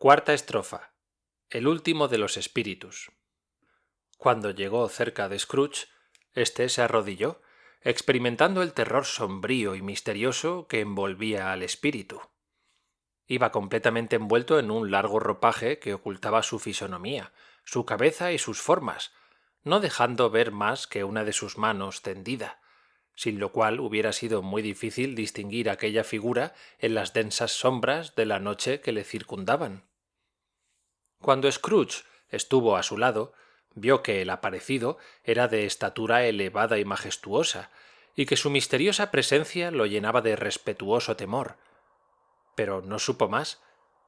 Cuarta estrofa. El último de los espíritus. Cuando llegó cerca de Scrooge, éste se arrodilló, experimentando el terror sombrío y misterioso que envolvía al espíritu. Iba completamente envuelto en un largo ropaje que ocultaba su fisonomía, su cabeza y sus formas, no dejando ver más que una de sus manos tendida, sin lo cual hubiera sido muy difícil distinguir aquella figura en las densas sombras de la noche que le circundaban. Cuando Scrooge estuvo a su lado, vio que el aparecido era de estatura elevada y majestuosa, y que su misteriosa presencia lo llenaba de respetuoso temor. Pero no supo más,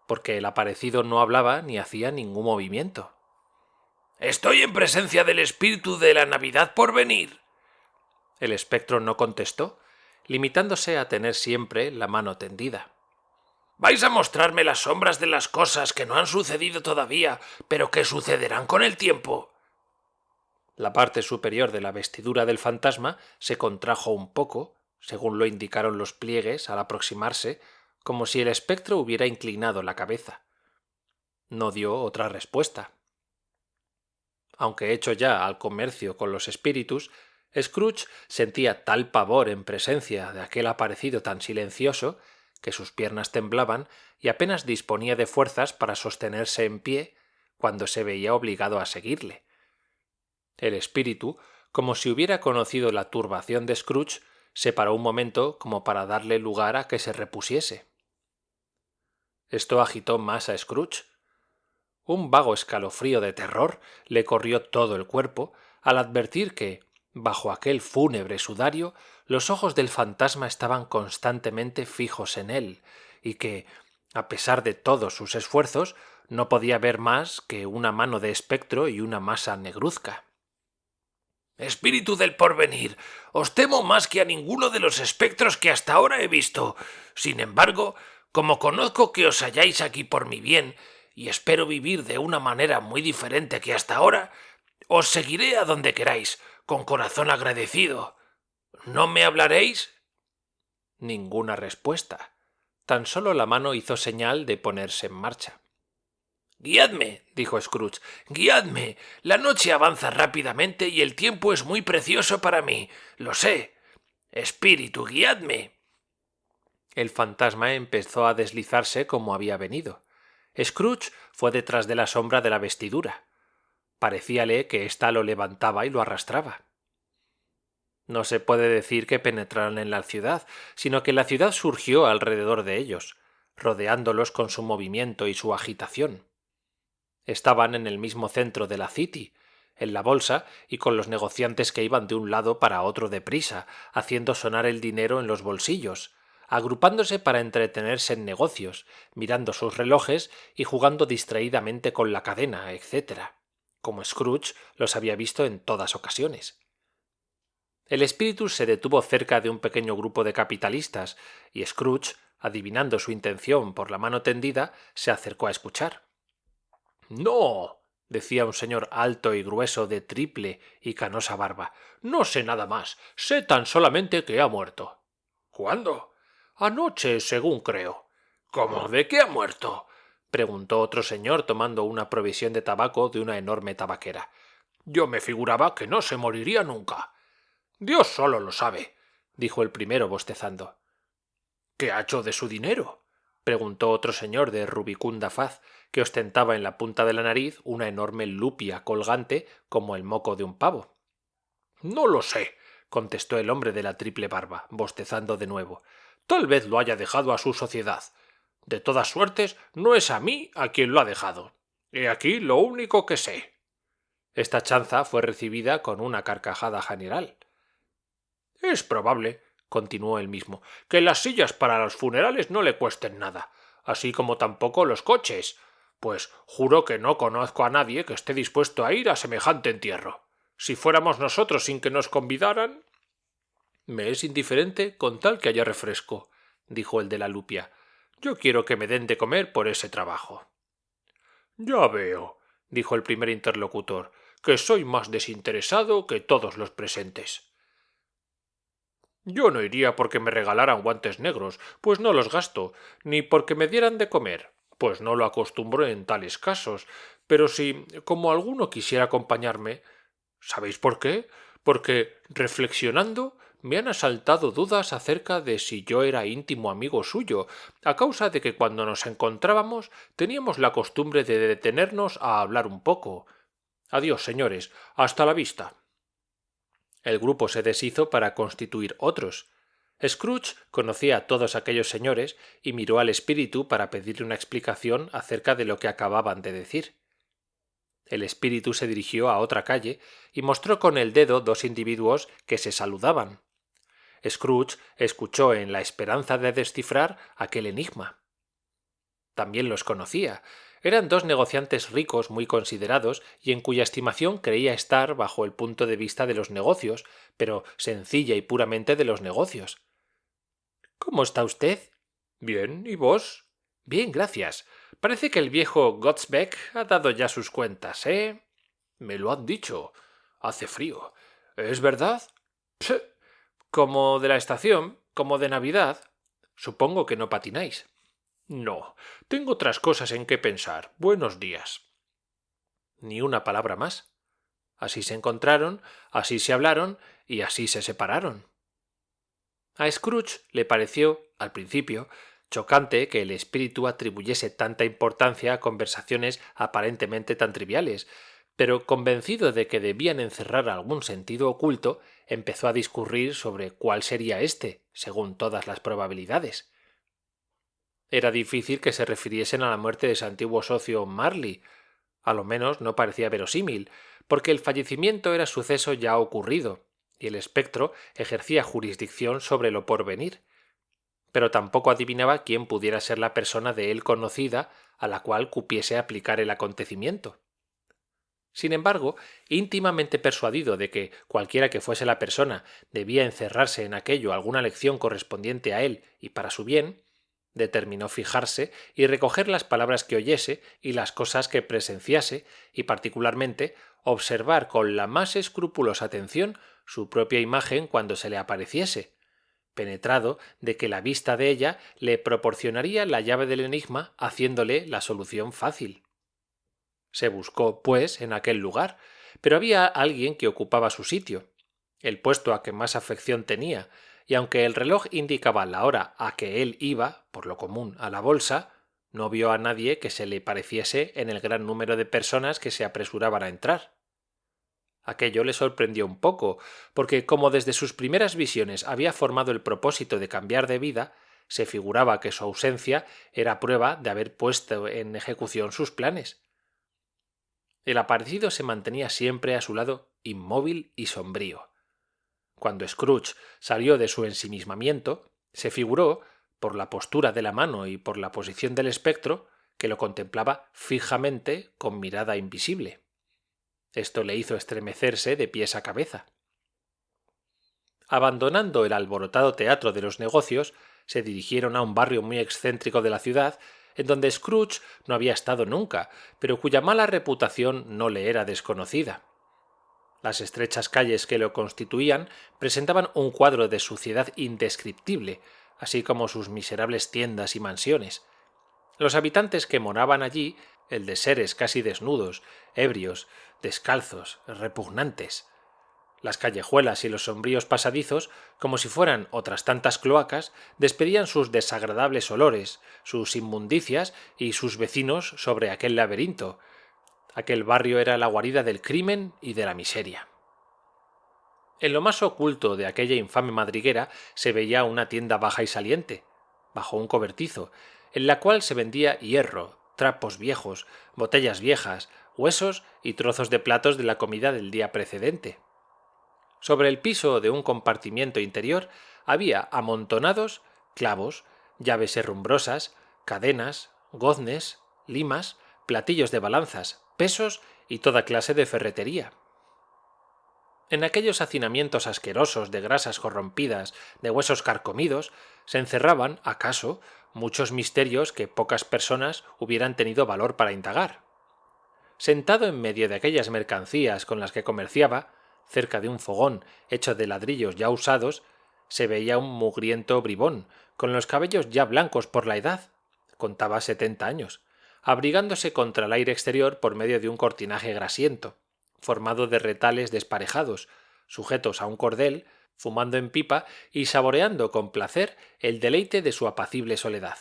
porque el aparecido no hablaba ni hacía ningún movimiento. «Estoy en presencia del espíritu de la Navidad por venir». El espectro no contestó, limitándose a tener siempre la mano tendida. «¿Vais a mostrarme las sombras de las cosas que no han sucedido todavía, pero que sucederán con el tiempo?» La parte superior de la vestidura del fantasma se contrajo un poco, según lo indicaron los pliegues al aproximarse, como si el espectro hubiera inclinado la cabeza. No dio otra respuesta. Aunque hecho ya al comercio con los espíritus, Scrooge sentía tal pavor en presencia de aquel aparecido tan silencioso que sus piernas temblaban y apenas disponía de fuerzas para sostenerse en pie cuando se veía obligado a seguirle. El espíritu, como si hubiera conocido la turbación de Scrooge, se paró un momento como para darle lugar a que se repusiese. Esto agitó más a Scrooge. Un vago escalofrío de terror le corrió todo el cuerpo al advertir que, bajo aquel fúnebre sudario, los ojos del fantasma estaban constantemente fijos en él, y que, a pesar de todos sus esfuerzos, no podía ver más que una mano de espectro y una masa negruzca. «Espíritu del porvenir, os temo más que a ninguno de los espectros que hasta ahora he visto. Sin embargo, como conozco que os halláis aquí por mi bien, y espero vivir de una manera muy diferente que hasta ahora, os seguiré a donde queráis, con corazón agradecido. ¿No me hablaréis?» Ninguna respuesta. Tan solo la mano hizo señal de ponerse en marcha. «Guiadme», dijo Scrooge, «guiadme. La noche avanza rápidamente y el tiempo es muy precioso para mí. Lo sé. Espíritu, guiadme». El fantasma empezó a deslizarse como había venido. Scrooge fue detrás de la sombra de la vestidura. Parecíale que ésta lo levantaba y lo arrastraba. No se puede decir que penetraran en la ciudad, sino que la ciudad surgió alrededor de ellos, rodeándolos con su movimiento y su agitación. Estaban en el mismo centro de la City, en la bolsa y con los negociantes que iban de un lado para otro deprisa, haciendo sonar el dinero en los bolsillos, agrupándose para entretenerse en negocios, mirando sus relojes y jugando distraídamente con la cadena, etc., como Scrooge los había visto en todas ocasiones. El espíritu se detuvo cerca de un pequeño grupo de capitalistas, y Scrooge, adivinando su intención por la mano tendida, se acercó a escuchar. «No», decía un señor alto y grueso de triple y canosa barba, «no sé nada más. Sé tan solamente que ha muerto». «¿Cuándo?» «Anoche, según creo». «¿Cómo? ¿De qué ha muerto?» preguntó otro señor tomando una provisión de tabaco de una enorme tabaquera. «Yo me figuraba que no se moriría nunca». «Dios solo lo sabe», dijo el primero bostezando. «¿Qué ha hecho de su dinero?» preguntó otro señor de rubicunda faz, que ostentaba en la punta de la nariz una enorme lupia colgante como el moco de un pavo. «No lo sé», contestó el hombre de la triple barba, bostezando de nuevo. «Tal vez lo haya dejado a su sociedad. De todas suertes, no es a mí a quien lo ha dejado. He aquí lo único que sé». Esta chanza fue recibida con una carcajada general. «Es probable», continuó él mismo, «que las sillas para los funerales no le cuesten nada, así como tampoco los coches, pues juro que no conozco a nadie que esté dispuesto a ir a semejante entierro. Si fuéramos nosotros sin que nos convidaran...» «Me es indiferente con tal que haya refresco», dijo el de la lupia. «Yo quiero que me den de comer por ese trabajo». «Ya veo», dijo el primer interlocutor, «que soy más desinteresado que todos los presentes». «Yo no iría porque me regalaran guantes negros, pues no los gasto, ni porque me dieran de comer, Pues no lo acostumbro en tales casos, pero si, como alguno quisiera acompañarme, ¿sabéis por qué? Porque, reflexionando, me han asaltado dudas acerca de si yo era íntimo amigo suyo, a causa de que cuando nos encontrábamos teníamos la costumbre de detenernos a hablar un poco. Adiós, señores, hasta la vista. El grupo se deshizo para constituir otros. Scrooge conocía a todos aquellos señores y miró al espíritu para pedirle una explicación acerca de lo que acababan de decir. El espíritu se dirigió a otra calle y mostró con el dedo dos individuos que se saludaban. Scrooge escuchó en la esperanza de descifrar aquel enigma. También los conocía. Eran dos negociantes ricos muy considerados y en cuya estimación creía estar bajo el punto de vista de los negocios, pero sencilla y puramente de los negocios. ¿Cómo está usted? Bien, ¿y vos? Bien, gracias. Parece que el viejo Gottsbeck ha dado ya sus cuentas, ¿eh? Me lo han dicho. Hace frío. ¿Es verdad? Pse. Como de la estación, como de Navidad. Supongo que no patináis. No, tengo otras cosas en que pensar. Buenos días. Ni una palabra más. Así se encontraron, así se hablaron y así se separaron. A Scrooge le pareció, al principio, chocante que el espíritu atribuyese tanta importancia a conversaciones aparentemente tan triviales, pero convencido de que debían encerrar algún sentido oculto, empezó a discurrir sobre cuál sería éste, según todas las probabilidades. Era difícil que se refiriesen a la muerte de su antiguo socio Marley. A lo menos no parecía verosímil, porque el fallecimiento era suceso ya ocurrido, y el espectro ejercía jurisdicción sobre lo porvenir. Pero tampoco adivinaba quién pudiera ser la persona de él conocida a la cual cupiese aplicar el acontecimiento. Sin embargo, íntimamente persuadido de que, cualquiera que fuese la persona, debía encerrarse en aquello alguna lección correspondiente a él y para su bien, determinó fijarse y recoger las palabras que oyese y las cosas que presenciase, y particularmente observar con la más escrupulosa atención su propia imagen cuando se le apareciese, penetrado de que la vista de ella le proporcionaría la llave del enigma, haciéndole la solución fácil. Se buscó, pues, en aquel lugar, pero había alguien que ocupaba su sitio, el puesto a que más afección tenía, y aunque el reloj indicaba la hora a que él iba, por lo común, a la bolsa, no vio a nadie que se le pareciese en el gran número de personas que se apresuraban a entrar. Aquello le sorprendió un poco, porque como desde sus primeras visiones había formado el propósito de cambiar de vida, se figuraba que su ausencia era prueba de haber puesto en ejecución sus planes. El aparecido se mantenía siempre a su lado inmóvil y sombrío. Cuando Scrooge salió de su ensimismamiento, se figuró, por la postura de la mano y por la posición del espectro, que lo contemplaba fijamente con mirada invisible. Esto le hizo estremecerse de pies a cabeza. Abandonando el alborotado teatro de los negocios, se dirigieron a un barrio muy excéntrico de la ciudad, en donde Scrooge no había estado nunca, pero cuya mala reputación no le era desconocida. Las estrechas calles que lo constituían presentaban un cuadro de suciedad indescriptible, así como sus miserables tiendas y mansiones. Los habitantes que moraban allí, el de seres casi desnudos, ebrios, descalzos, repugnantes. Las callejuelas y los sombríos pasadizos, como si fueran otras tantas cloacas, despedían sus desagradables olores, sus inmundicias y sus vecinos sobre aquel laberinto. Aquel barrio era la guarida del crimen y de la miseria. En lo más oculto de aquella infame madriguera se veía una tienda baja y saliente, bajo un cobertizo, en la cual se vendía hierro, trapos viejos, botellas viejas, huesos y trozos de platos de la comida del día precedente. Sobre el piso de un compartimiento interior había amontonados clavos, llaves herrumbrosas, cadenas, goznes, limas, platillos de balanzas, pesos y toda clase de ferretería. En aquellos hacinamientos asquerosos de grasas corrompidas, de huesos carcomidos, se encerraban, acaso, muchos misterios que pocas personas hubieran tenido valor para indagar. Sentado en medio de aquellas mercancías con las que comerciaba, cerca de un fogón hecho de ladrillos ya usados, se veía un mugriento bribón, con los cabellos ya blancos por la edad, contaba 70 años, abrigándose contra el aire exterior por medio de un cortinaje grasiento, formado de retales desparejados, sujetos a un cordel, fumando en pipa y saboreando con placer el deleite de su apacible soledad.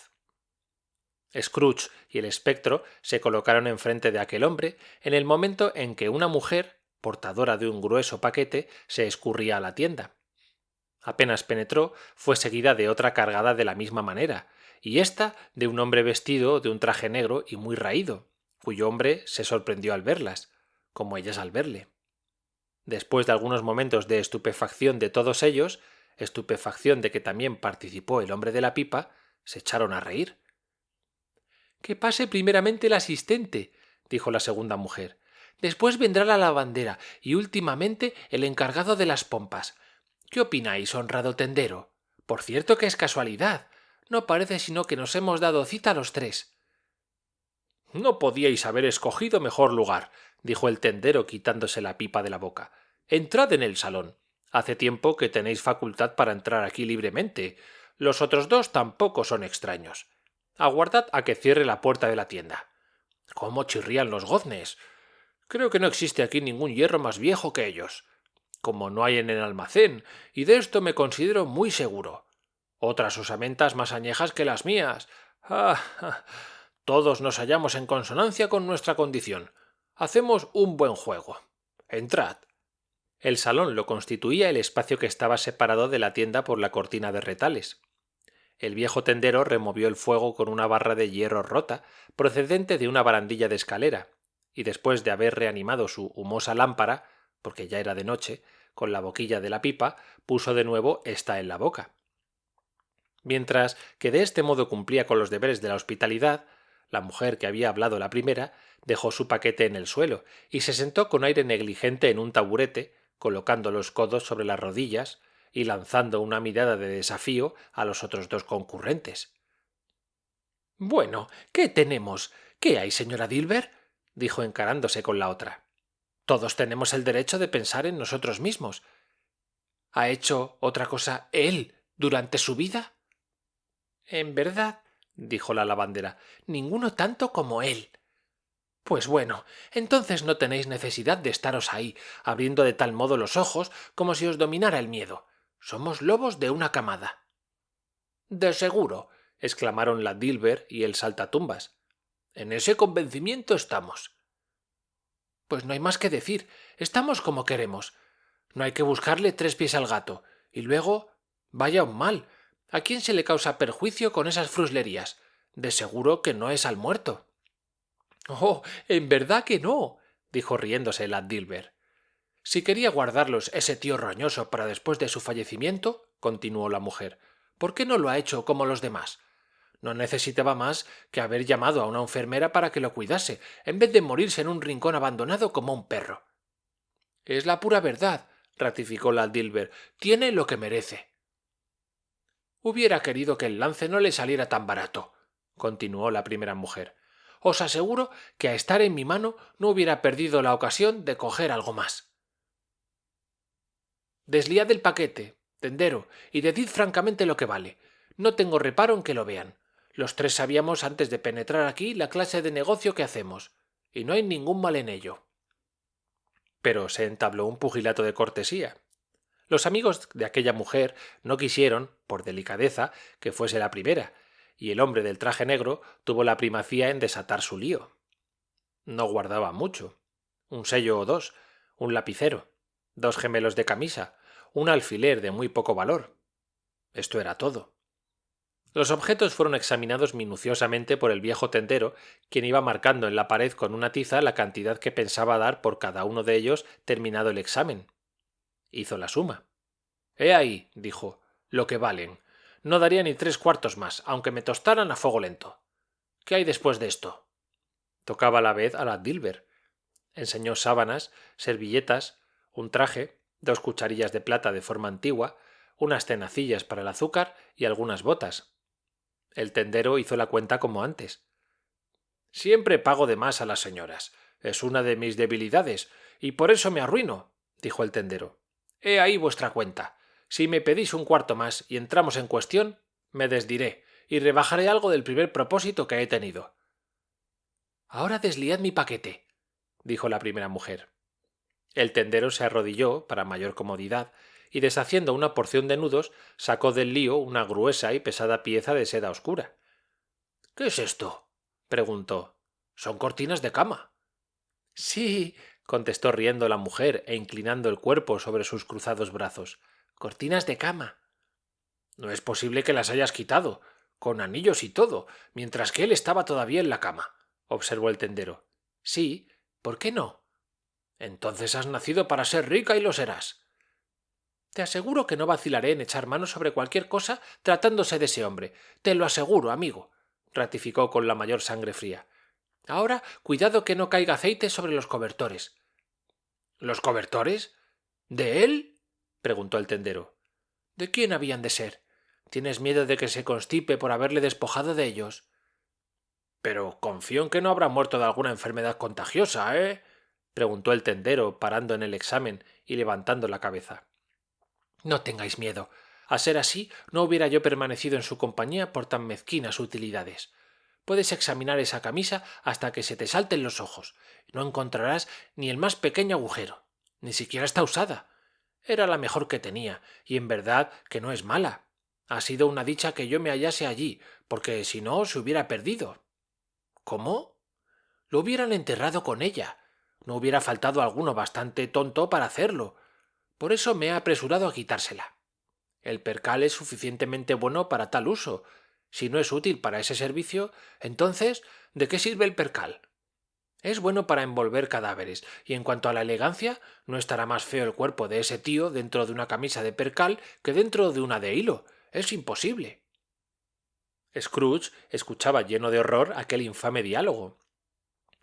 Scrooge y el espectro se colocaron enfrente de aquel hombre en el momento en que una mujer, portadora de un grueso paquete, se escurría a la tienda. Apenas penetró, fue seguida de otra cargada de la misma manera, y ésta de un hombre vestido de un traje negro y muy raído, cuyo hombre se sorprendió al verlas, como ellas al verle. Después de algunos momentos de estupefacción de todos ellos, estupefacción de que también participó el hombre de la pipa, se echaron a reír. —Que pase primeramente el asistente —dijo la segunda mujer—. Después vendrá la lavandera y últimamente el encargado de las pompas. ¿Qué opináis, honrado tendero? Por cierto que es casualidad. No parece sino que nos hemos dado cita los tres. —No podíais haber escogido mejor lugar —dijo el tendero quitándose la pipa de la boca—. Entrad en el salón. Hace tiempo que tenéis facultad para entrar aquí libremente. Los otros dos tampoco son extraños. Aguardad a que cierre la puerta de la tienda. —¿Cómo chirrían los goznes? Creo que no existe aquí ningún hierro más viejo que ellos, como no hay en el almacén, y de esto me considero muy seguro. Otras osamentas más añejas que las mías. ¡Ah! Todos nos hallamos en consonancia con nuestra condición. Hacemos un buen juego. Entrad. El salón lo constituía el espacio que estaba separado de la tienda por la cortina de retales. El viejo tendero removió el fuego con una barra de hierro rota procedente de una barandilla de escalera, y después de haber reanimado su humosa lámpara, porque ya era de noche, con la boquilla de la pipa, puso de nuevo ésta en la boca. Mientras que de este modo cumplía con los deberes de la hospitalidad, la mujer que había hablado la primera dejó su paquete en el suelo y se sentó con aire negligente en un taburete, colocando los codos sobre las rodillas y lanzando una mirada de desafío a los otros dos concurrentes. —Bueno, ¿qué tenemos? ¿Qué hay, señora Dilber? —dijo encarándose con la otra. —Todos tenemos el derecho de pensar en nosotros mismos. ¿Ha hecho otra cosa él durante su vida? —En verdad —dijo la lavandera—, ninguno tanto como él. Pues bueno, entonces no tenéis necesidad de estaros ahí, abriendo de tal modo los ojos como si os dominara el miedo. Somos lobos de una camada. —De seguro —exclamaron la Dilber y el saltatumbas—. En ese convencimiento estamos. Pues no hay más que decir. Estamos como queremos. No hay que buscarle tres pies al gato. Y luego, vaya un mal. ¿A quién se le causa perjuicio con esas fruslerías? De seguro que no es al muerto. —Oh, en verdad que no —dijo riéndose la Dilber. —Si quería guardarlos ese tío roñoso para después de su fallecimiento —continuó la mujer—, ¿por qué no lo ha hecho como los demás? No necesitaba más que haber llamado a una enfermera para que lo cuidase, en vez de morirse en un rincón abandonado como un perro. —Es la pura verdad —ratificó la Dilber—. Tiene lo que merece. —Hubiera querido que el lance no le saliera tan barato —continuó la primera mujer—. Os aseguro que a estar en mi mano no hubiera perdido la ocasión de coger algo más. Desliad el paquete, tendero, y decid francamente lo que vale. No tengo reparo en que lo vean. Los tres sabíamos antes de penetrar aquí la clase de negocio que hacemos, y no hay ningún mal en ello. Pero se entabló un pugilato de cortesía. Los amigos de aquella mujer no quisieron, por delicadeza, que fuese la primera, y el hombre del traje negro tuvo la primacía en desatar su lío. No guardaba mucho. Un sello o dos, un lapicero, dos gemelos de camisa, un alfiler de muy poco valor. Esto era todo. Los objetos fueron examinados minuciosamente por el viejo tendero, quien iba marcando en la pared con una tiza la cantidad que pensaba dar por cada uno de ellos terminado el examen. Hizo la suma. «He ahí», dijo, «lo que valen. No daría ni 3/4 más, aunque me tostaran a fuego lento. ¿Qué hay después de esto?» Tocaba a la vez a la Dilber. Enseñó sábanas, servilletas, un traje, 2 cucharillas de plata de forma antigua, unas tenacillas para el azúcar y algunas botas. El tendero hizo la cuenta como antes. «Siempre pago de más a las señoras. Es una de mis debilidades, y por eso me arruino», dijo el tendero. «He ahí vuestra cuenta. Si me pedís 1/4 más y entramos en cuestión, me desdiré y rebajaré algo del primer propósito que he tenido». Ahora desliad mi paquete, dijo la primera mujer. El tendero se arrodilló, para mayor comodidad, y deshaciendo una porción de nudos, sacó del lío una gruesa y pesada pieza de seda oscura. —¿Qué es esto? —preguntó. —Son cortinas de cama. —Sí —contestó riendo la mujer e inclinando el cuerpo sobre sus cruzados brazos—, cortinas de cama. —No es posible que las hayas quitado, con anillos y todo, mientras que él estaba todavía en la cama —observó el tendero. —Sí, ¿por qué no? —Entonces has nacido para ser rica y lo serás. Te aseguro que no vacilaré en echar mano sobre cualquier cosa tratándose de ese hombre. Te lo aseguro, amigo —ratificó con la mayor sangre fría—. Ahora, cuidado que no caiga aceite sobre los cobertores. —¿Los cobertores? ¿De él? —preguntó el tendero. —¿De quién habían de ser? ¿Tienes miedo de que se constipe por haberle despojado de ellos? —Pero confío en que no habrá muerto de alguna enfermedad contagiosa, ¿eh? —preguntó el tendero, parando en el examen y levantando la cabeza. No tengáis miedo. A ser así, no hubiera yo permanecido en su compañía por tan mezquinas utilidades. Puedes examinar esa camisa hasta que se te salten los ojos. No encontrarás ni el más pequeño agujero. Ni siquiera está usada. Era la mejor que tenía, y en verdad que no es mala. Ha sido una dicha que yo me hallase allí, porque si no se hubiera perdido. ¿Cómo? Lo hubieran enterrado con ella. No hubiera faltado alguno bastante tonto para hacerlo. Por eso me he apresurado a quitársela. El percal es suficientemente bueno para tal uso. Si no es útil para ese servicio, entonces, ¿de qué sirve el percal? Es bueno para envolver cadáveres, y en cuanto a la elegancia, no estará más feo el cuerpo de ese tío dentro de una camisa de percal que dentro de una de hilo. Es imposible. Scrooge escuchaba lleno de horror aquel infame diálogo.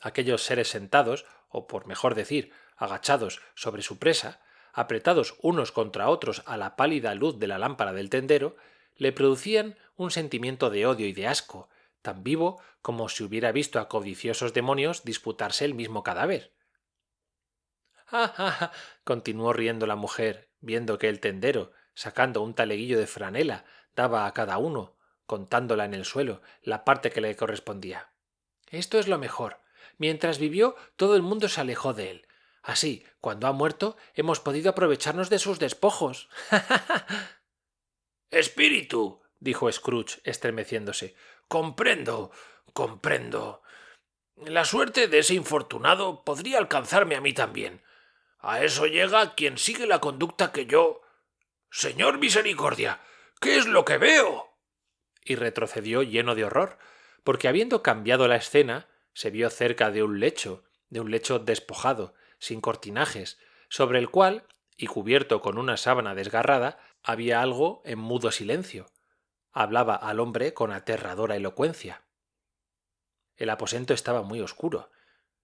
Aquellos seres sentados, o por mejor decir, agachados sobre su presa, apretados unos contra otros a la pálida luz de la lámpara del tendero, le producían un sentimiento de odio y de asco, tan vivo como si hubiera visto a codiciosos demonios disputarse el mismo cadáver. ¡Ah, ah, ah! —continuó riendo la mujer, viendo que el tendero, sacando un taleguillo de franela, daba a cada uno, contándola en el suelo, la parte que le correspondía. Esto es lo mejor. Mientras vivió, todo el mundo se alejó de él. Así, cuando ha muerto, hemos podido aprovecharnos de sus despojos. —¡Espíritu! —dijo Scrooge, estremeciéndose—. Comprendo, comprendo. La suerte de ese infortunado podría alcanzarme a mí también. A eso llega quien sigue la conducta que yo... —Señor Misericordia, ¿qué es lo que veo? Y retrocedió lleno de horror, porque habiendo cambiado la escena, se vio cerca de un lecho despojado, sin cortinajes, sobre el cual, y cubierto con una sábana desgarrada, había algo en mudo silencio. Hablaba al hombre con aterradora elocuencia. El aposento estaba muy oscuro,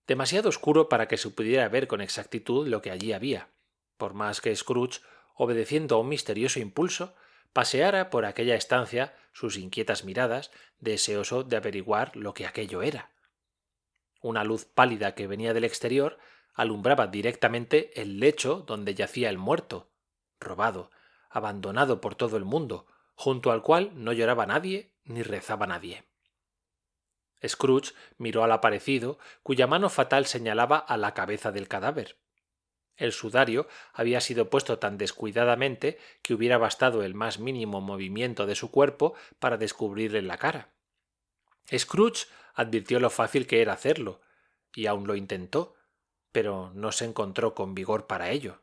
demasiado oscuro para que se pudiera ver con exactitud lo que allí había, por más que Scrooge, obedeciendo a un misterioso impulso, paseara por aquella estancia sus inquietas miradas, deseoso de averiguar lo que aquello era. Una luz pálida que venía del exterior alumbraba directamente el lecho donde yacía el muerto, robado, abandonado por todo el mundo, junto al cual no lloraba nadie ni rezaba nadie. Scrooge miró al aparecido, cuya mano fatal señalaba a la cabeza del cadáver. El sudario había sido puesto tan descuidadamente que hubiera bastado el más mínimo movimiento de su cuerpo para descubrirle la cara. Scrooge advirtió lo fácil que era hacerlo, y aun lo intentó, pero no se encontró con vigor para ello.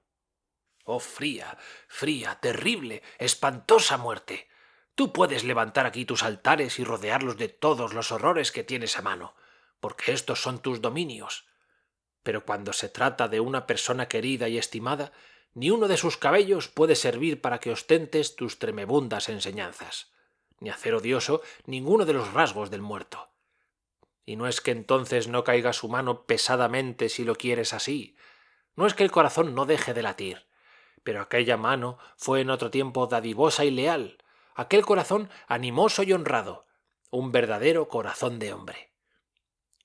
¡Oh, fría, fría, terrible, espantosa muerte! Tú puedes levantar aquí tus altares y rodearlos de todos los horrores que tienes a mano, porque estos son tus dominios. Pero cuando se trata de una persona querida y estimada, ni uno de sus cabellos puede servir para que ostentes tus tremebundas enseñanzas, ni hacer odioso ninguno de los rasgos del muerto. Y no es que entonces no caiga su mano pesadamente si lo quieres así, no es que el corazón no deje de latir, pero aquella mano fue en otro tiempo dadivosa y leal, aquel corazón animoso y honrado, un verdadero corazón de hombre.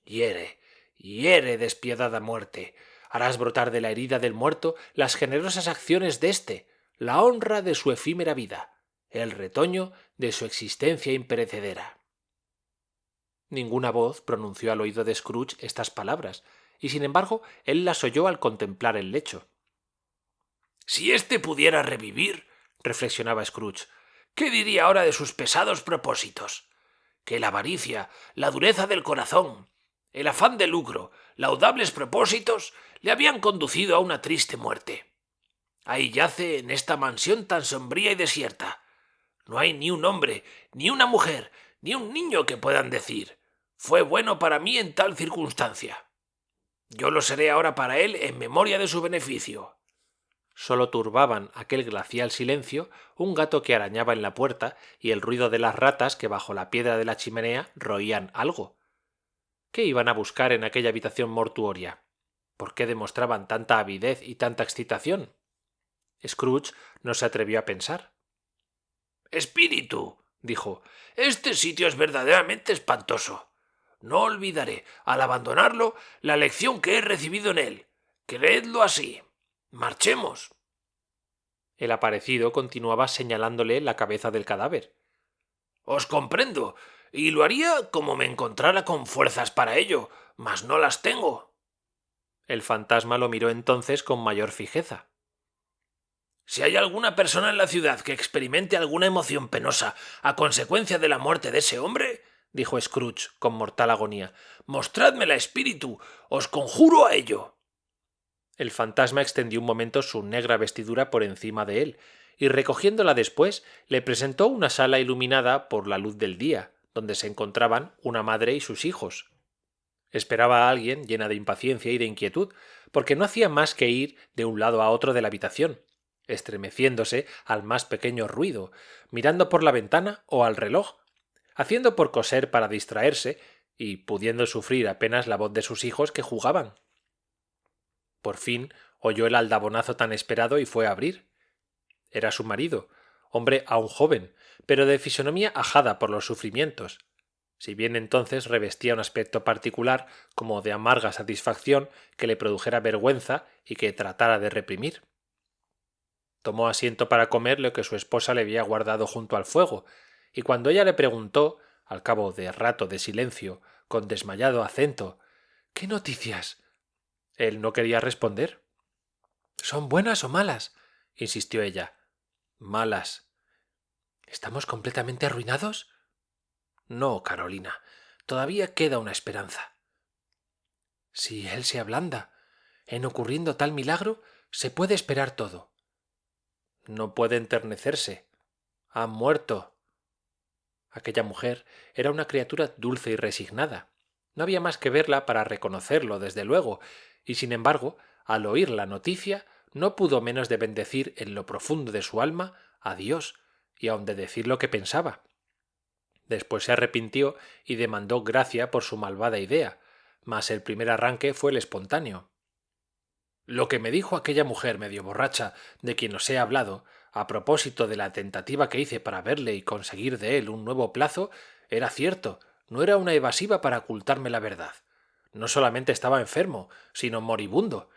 Hiere, hiere, despiadada muerte, harás brotar de la herida del muerto las generosas acciones de éste, la honra de su efímera vida, el retoño de su existencia imperecedera. Ninguna voz pronunció al oído de Scrooge estas palabras, y sin embargo él las oyó al contemplar el lecho. Si éste pudiera revivir, reflexionaba Scrooge, ¿qué diría ahora de sus pesados propósitos? Que la avaricia, la dureza del corazón, el afán de lucro, laudables propósitos, le habían conducido a una triste muerte. Ahí yace en esta mansión tan sombría y desierta. No hay ni un hombre, ni una mujer, ni un niño que puedan decir: «Fue bueno para mí en tal circunstancia». Yo lo seré ahora para él en memoria de su beneficio. Solo turbaban aquel glacial silencio un gato que arañaba en la puerta y el ruido de las ratas que bajo la piedra de la chimenea roían algo. ¿Qué iban a buscar en aquella habitación mortuoria? ¿Por qué demostraban tanta avidez y tanta excitación? Scrooge no se atrevió a pensar. «Espíritu», dijo, «este sitio es verdaderamente espantoso. No olvidaré, al abandonarlo, la lección que he recibido en él. Creedlo así. Marchemos». El aparecido continuaba señalándole la cabeza del cadáver. «Os comprendo, y lo haría como me encontrara con fuerzas para ello, mas no las tengo». El fantasma lo miró entonces con mayor fijeza. «Si hay alguna persona en la ciudad que experimente alguna emoción penosa a consecuencia de la muerte de ese hombre», dijo Scrooge con mortal agonía, «mostrádmela, espíritu, os conjuro a ello». El fantasma extendió un momento su negra vestidura por encima de él, y recogiéndola después le presentó una sala iluminada por la luz del día, donde se encontraban una madre y sus hijos. Esperaba a alguien llena de impaciencia y de inquietud, porque no hacía más que ir de un lado a otro de la habitación, estremeciéndose al más pequeño ruido, mirando por la ventana o al reloj, haciendo por coser para distraerse y pudiendo sufrir apenas la voz de sus hijos que jugaban. Por fin oyó el aldabonazo tan esperado y fue a abrir. Era su marido, hombre aún joven, pero de fisonomía ajada por los sufrimientos, si bien entonces revestía un aspecto particular como de amarga satisfacción que le produjera vergüenza y que tratara de reprimir. Tomó asiento para comer lo que su esposa le había guardado junto al fuego, y cuando ella le preguntó, al cabo de rato de silencio, con desmayado acento, «¿Qué noticias?», él no quería responder. «¿Son buenas o malas?», insistió ella. «Malas». «¿Estamos completamente arruinados?». «No, Carolina. Todavía queda una esperanza». «Si él se ablanda, en ocurriendo tal milagro, se puede esperar todo». «No puede enternecerse. Ha muerto». Aquella mujer era una criatura dulce y resignada. No había más que verla para reconocerlo, desde luego, y sin embargo, al oír la noticia, no pudo menos de bendecir en lo profundo de su alma a Dios, y aun de decir lo que pensaba. Después se arrepintió y demandó gracia por su malvada idea, mas el primer arranque fue el espontáneo. «Lo que me dijo aquella mujer medio borracha, de quien os he hablado, a propósito de la tentativa que hice para verle y conseguir de él un nuevo plazo, era cierto, no era una evasiva para ocultarme la verdad. No solamente estaba enfermo, sino moribundo».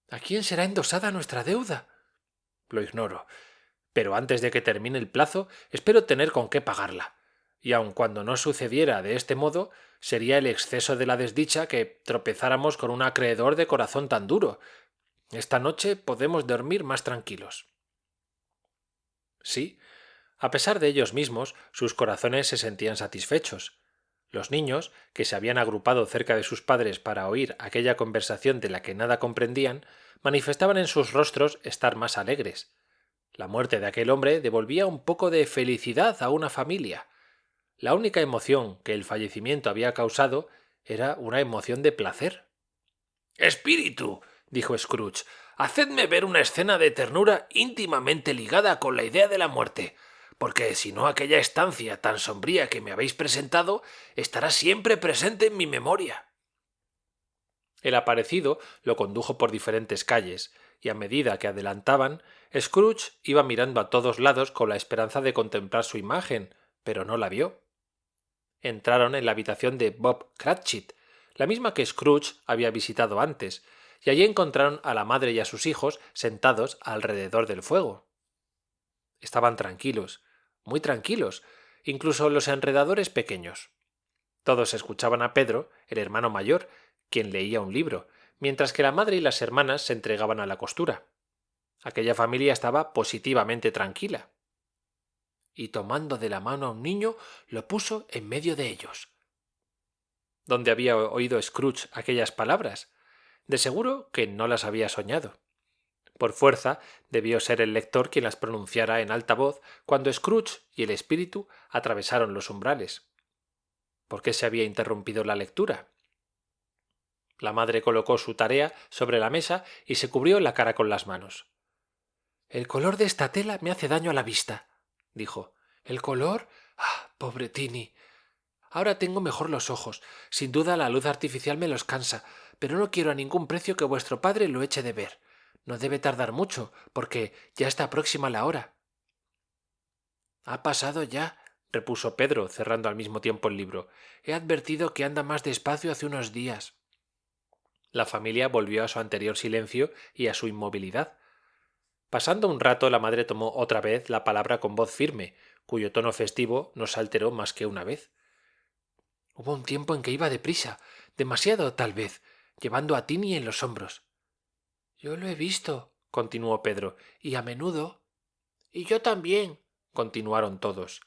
«¿A quién será endosada nuestra deuda?». «Lo ignoro, pero antes de que termine el plazo espero tener con qué pagarla. Y aun cuando no sucediera de este modo, sería el exceso de la desdicha que tropezáramos con un acreedor de corazón tan duro. Esta noche podemos dormir más tranquilos». Sí, a pesar de ellos mismos, sus corazones se sentían satisfechos. Los niños, que se habían agrupado cerca de sus padres para oír aquella conversación de la que nada comprendían, manifestaban en sus rostros estar más alegres. La muerte de aquel hombre devolvía un poco de felicidad a una familia. La única emoción que el fallecimiento había causado era una emoción de placer. «Espíritu», dijo Scrooge, «hacedme ver una escena de ternura íntimamente ligada con la idea de la muerte, porque si no aquella estancia tan sombría que me habéis presentado estará siempre presente en mi memoria». El aparecido lo condujo por diferentes calles, y a medida que adelantaban, Scrooge iba mirando a todos lados con la esperanza de contemplar su imagen, pero no la vio. Entraron en la habitación de Bob Cratchit, la misma que Scrooge había visitado antes, y allí encontraron a la madre y a sus hijos sentados alrededor del fuego. Estaban tranquilos, muy tranquilos, incluso los enredadores pequeños. Todos escuchaban a Pedro, el hermano mayor, quien leía un libro, mientras que la madre y las hermanas se entregaban a la costura. Aquella familia estaba positivamente tranquila. Y tomando de la mano a un niño, lo puso en medio de ellos. ¿Dónde había oído Scrooge aquellas palabras? De seguro que no las había soñado. Por fuerza, debió ser el lector quien las pronunciara en alta voz cuando Scrooge y el espíritu atravesaron los umbrales. ¿Por qué se había interrumpido la lectura? La madre colocó su tarea sobre la mesa y se cubrió la cara con las manos. «El color de esta tela me hace daño a la vista», dijo. «¿El color? ¡Ah, pobre Tiny! Ahora tengo mejor los ojos. Sin duda la luz artificial me los cansa, pero no quiero a ningún precio que vuestro padre lo eche de ver. No debe tardar mucho, porque ya está próxima la hora». «Ha pasado ya», repuso Pedro, cerrando al mismo tiempo el libro. «He advertido que anda más despacio hace unos días». La familia volvió a su anterior silencio y a su inmovilidad. Pasando un rato, la madre tomó otra vez la palabra con voz firme, cuyo tono festivo no se alteró más que una vez. «Hubo un tiempo en que iba deprisa, demasiado tal vez, llevando a Tiny en los hombros». «Yo lo he visto», continuó Pedro, «y a menudo». «Y yo también», continuaron todos.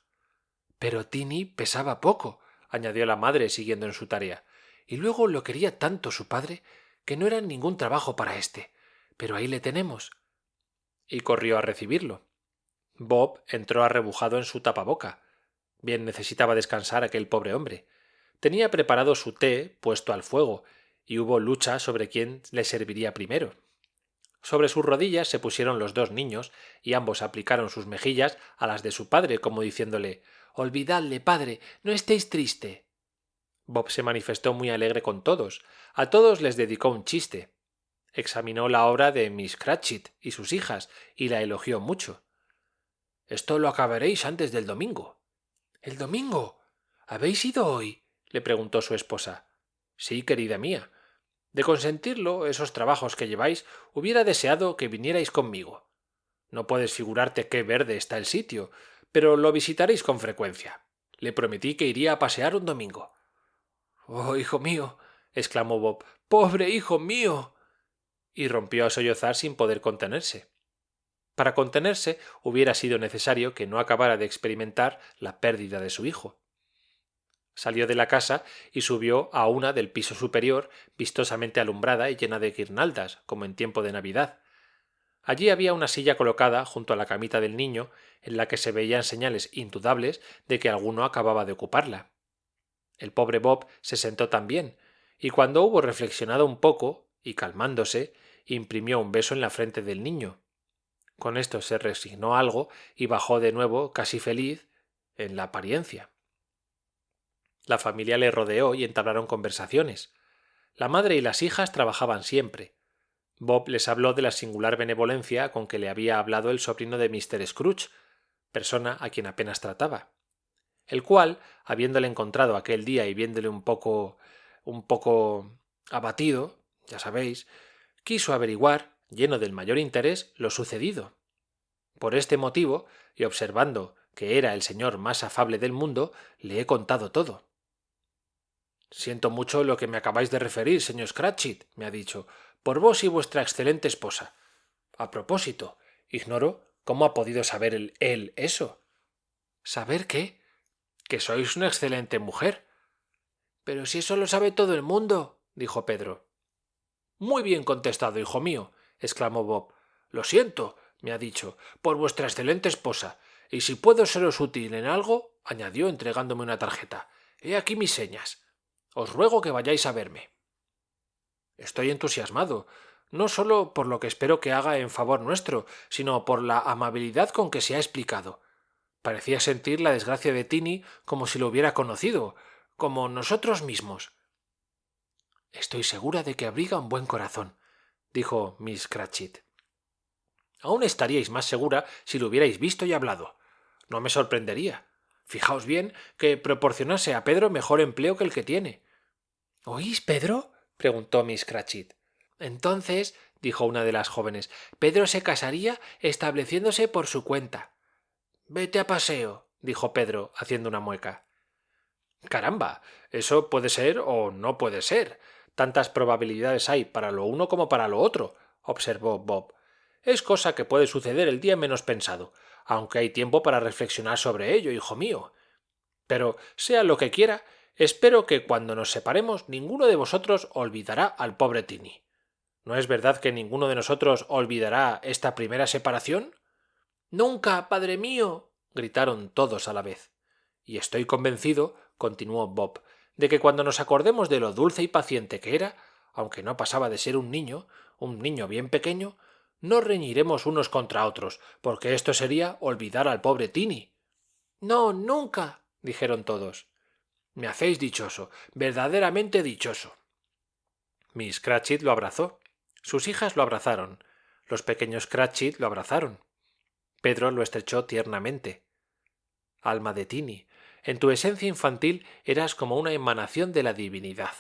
«Pero Tiny pesaba poco», añadió la madre siguiendo en su tarea, «y luego lo quería tanto su padre que no era ningún trabajo para éste. Pero ahí le tenemos». Y corrió a recibirlo. Bob entró arrebujado en su tapaboca. Bien necesitaba descansar aquel pobre hombre. Tenía preparado su té puesto al fuego, y hubo lucha sobre quién le serviría primero. Sobre sus rodillas se pusieron los dos niños, y ambos aplicaron sus mejillas a las de su padre, como diciéndole «Olvidadle, padre, no estéis triste». Bob se manifestó muy alegre con todos. A todos les dedicó un chiste. Examinó la obra de Miss Cratchit y sus hijas, y la elogió mucho. «Esto lo acabaréis antes del domingo». «¿El domingo? ¿Habéis ido hoy?», le preguntó su esposa. «Sí, querida mía. De consentirlo, esos trabajos que lleváis, hubiera deseado que vinierais conmigo. No puedes figurarte qué verde está el sitio, pero lo visitaréis con frecuencia. Le prometí que iría a pasear un domingo». «Oh, hijo mío», exclamó Bob, «pobre hijo mío», y rompió a sollozar sin poder contenerse. Para contenerse hubiera sido necesario que no acabara de experimentar la pérdida de su hijo. Salió de la casa y subió a una del piso superior, vistosamente alumbrada y llena de guirnaldas, como en tiempo de Navidad. Allí había una silla colocada junto a la camita del niño, en la que se veían señales indudables de que alguno acababa de ocuparla. El pobre Bob se sentó también, y cuando hubo reflexionado un poco, y calmándose, imprimió un beso en la frente del niño. Con esto se resignó algo y bajó de nuevo, casi feliz, en la apariencia. La familia le rodeó y entablaron conversaciones. La madre y las hijas trabajaban siempre. Bob les habló de la singular benevolencia con que le había hablado el sobrino de Mr. Scrooge, persona a quien apenas trataba, el cual, habiéndole encontrado aquel día y viéndole un poco abatido, ya sabéis, quiso averiguar, lleno del mayor interés, lo sucedido. Por este motivo, y observando que era el señor más afable del mundo, le he contado todo. «Siento mucho lo que me acabáis de referir, señor Cratchit», me ha dicho, «por vos y vuestra excelente esposa. A propósito, ignoro cómo ha podido saber él eso». «¿Saber qué?». «Que sois una excelente mujer». «Pero si eso lo sabe todo el mundo», dijo Pedro. «Muy bien contestado, hijo mío», exclamó Bob. «Lo siento», me ha dicho, «por vuestra excelente esposa, y si puedo seros útil en algo», añadió entregándome una tarjeta, «he aquí mis señas. Os ruego que vayáis a verme». Estoy entusiasmado, no solo por lo que espero que haga en favor nuestro, sino por la amabilidad con que se ha explicado. Parecía sentir la desgracia de Tiny como si lo hubiera conocido, como nosotros mismos. «Estoy segura de que abriga un buen corazón», dijo Miss Cratchit. «Aún estaríais más segura si lo hubierais visto y hablado. No me sorprendería. Fijaos bien que proporcionase a Pedro mejor empleo que el que tiene». «¿Oís, Pedro?», preguntó Miss Cratchit. «Entonces», dijo una de las jóvenes, «Pedro se casaría estableciéndose por su cuenta». «Vete a paseo», dijo Pedro, haciendo una mueca. Caramba, eso puede ser o no puede ser. Tantas probabilidades hay para lo uno como para lo otro, observó Bob. Es cosa que puede suceder el día menos pensado, aunque hay tiempo para reflexionar sobre ello, hijo mío. Pero, sea lo que quiera, espero que cuando nos separemos ninguno de vosotros olvidará al pobre Tiny. ¿No es verdad que ninguno de nosotros olvidará esta primera separación? Nunca, padre mío, gritaron todos a la vez. Y estoy convencido, continuó Bob, de que cuando nos acordemos de lo dulce y paciente que era, aunque no pasaba de ser un niño bien pequeño, no reñiremos unos contra otros, porque esto sería olvidar al pobre Tiny. No, nunca, dijeron todos. Me hacéis dichoso, verdaderamente dichoso. Miss Cratchit lo abrazó. Sus hijas lo abrazaron. Los pequeños Cratchit lo abrazaron. Pedro lo estrechó tiernamente. Alma de Tiny, en tu esencia infantil eras como una emanación de la divinidad.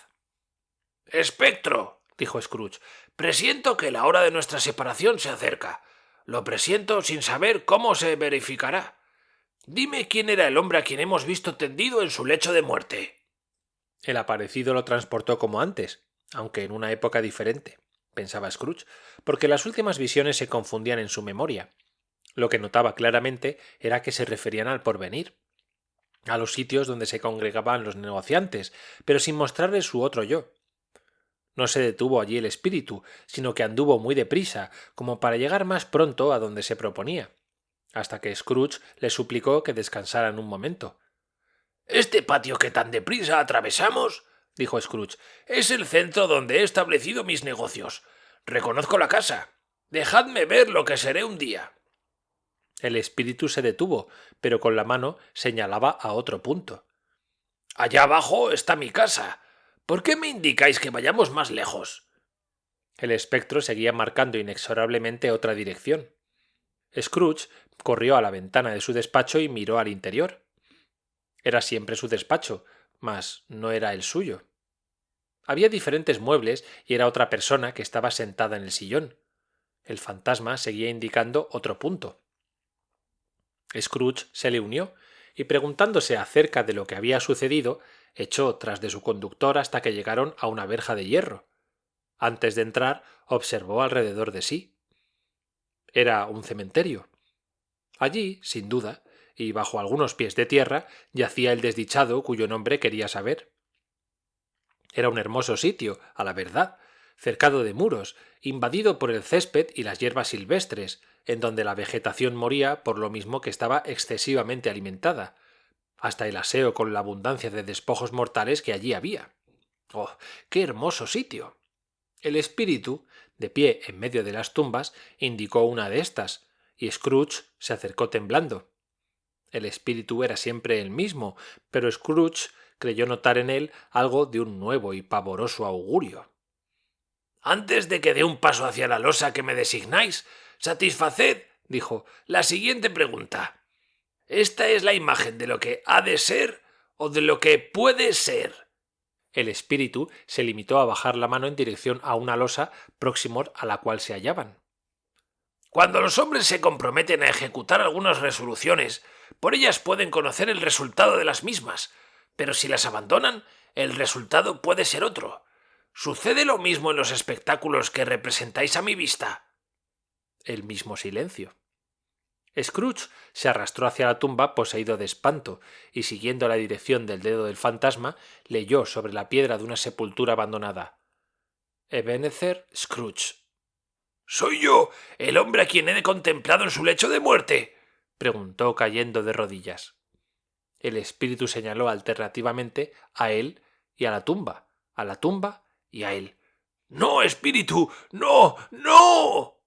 —Espectro —dijo Scrooge—, presiento que la hora de nuestra separación se acerca. Lo presiento sin saber cómo se verificará. Dime quién era el hombre a quien hemos visto tendido en su lecho de muerte. El aparecido lo transportó como antes, aunque en una época diferente, pensaba Scrooge, porque las últimas visiones se confundían en su memoria. Lo que notaba claramente era que se referían al porvenir, a los sitios donde se congregaban los negociantes, pero sin mostrarles su otro yo. No se detuvo allí el espíritu, sino que anduvo muy deprisa, como para llegar más pronto a donde se proponía, hasta que Scrooge le suplicó que descansaran un momento. —Este patio que tan deprisa atravesamos —dijo Scrooge—, es el centro donde he establecido mis negocios. Reconozco la casa. Dejadme ver lo que seré un día. El espíritu se detuvo, pero con la mano señalaba a otro punto. —Allá abajo está mi casa. ¿Por qué me indicáis que vayamos más lejos? El espectro seguía marcando inexorablemente otra dirección. Scrooge corrió a la ventana de su despacho y miró al interior. Era siempre su despacho, mas no era el suyo. Había diferentes muebles y era otra persona que estaba sentada en el sillón. El fantasma seguía indicando otro punto. Scrooge se le unió y, preguntándose acerca de lo que había sucedido, echó tras de su conductor hasta que llegaron a una verja de hierro. Antes de entrar, observó alrededor de sí. Era un cementerio. Allí, sin duda, y bajo algunos pies de tierra, yacía el desdichado cuyo nombre quería saber. Era un hermoso sitio, a la verdad, cercado de muros, invadido por el césped y las hierbas silvestres, en donde la vegetación moría por lo mismo que estaba excesivamente alimentada, hasta el aseo con la abundancia de despojos mortales que allí había. ¡Oh, qué hermoso sitio! El espíritu, de pie en medio de las tumbas, indicó una de estas, y Scrooge se acercó temblando. El espíritu era siempre el mismo, pero Scrooge creyó notar en él algo de un nuevo y pavoroso augurio. —Antes de que dé un paso hacia la losa que me designáis, satisfaced, dijo, la siguiente pregunta. ¿Esta es la imagen de lo que ha de ser o de lo que puede ser? El espíritu se limitó a bajar la mano en dirección a una losa próximo a la cual se hallaban. Cuando los hombres se comprometen a ejecutar algunas resoluciones, por ellas pueden conocer el resultado de las mismas, pero si las abandonan, el resultado puede ser otro. ¿Sucede lo mismo en los espectáculos que representáis a mi vista? El mismo silencio. Scrooge se arrastró hacia la tumba poseído de espanto y, siguiendo la dirección del dedo del fantasma, leyó sobre la piedra de una sepultura abandonada: Ebenezer Scrooge. —¿Soy yo el hombre a quien he contemplado en su lecho de muerte? —preguntó cayendo de rodillas. El espíritu señaló alternativamente a él y a la tumba y a él. —¡No, espíritu! ¡No! ¡No!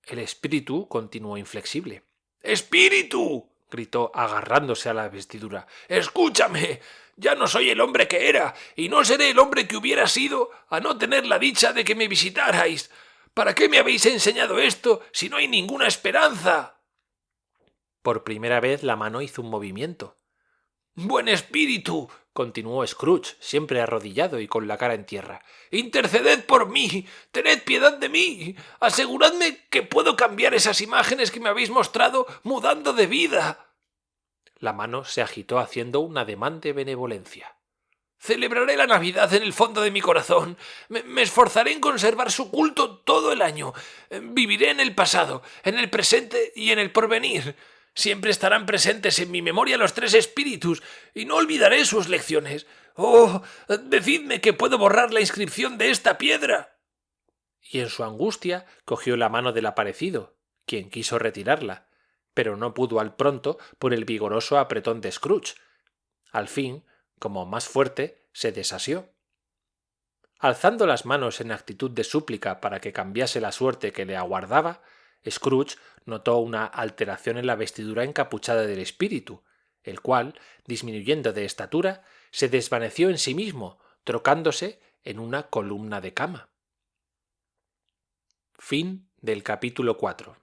El espíritu continuó inflexible. —¡Espíritu! —gritó agarrándose a la vestidura. —Escúchame. Ya no soy el hombre que era, y no seré el hombre que hubiera sido a no tener la dicha de que me visitarais. ¿Para qué me habéis enseñado esto si no hay ninguna esperanza? Por primera vez la mano hizo un movimiento. —¡Buen espíritu! —continuó Scrooge, siempre arrodillado y con la cara en tierra—. —Interceded por mí. Tened piedad de mí. Aseguradme que puedo cambiar esas imágenes que me habéis mostrado mudando de vida. La mano se agitó haciendo un ademán de benevolencia. Celebraré la Navidad en el fondo de mi corazón. Me esforzaré en conservar su culto todo el año. Viviré en el pasado, en el presente y en el porvenir. Siempre estarán presentes en mi memoria los tres espíritus, y no olvidaré sus lecciones. ¡Oh! Decidme que puedo borrar la inscripción de esta piedra. Y en su angustia cogió la mano del aparecido, quien quiso retirarla, pero no pudo al pronto por el vigoroso apretón de Scrooge. Al fin, como más fuerte, se desasió. Alzando las manos en actitud de súplica para que cambiase la suerte que le aguardaba, Scrooge notó una alteración en la vestidura encapuchada del espíritu, el cual, disminuyendo de estatura, se desvaneció en sí mismo, trocándose en una columna de cama. Fin del capítulo 4.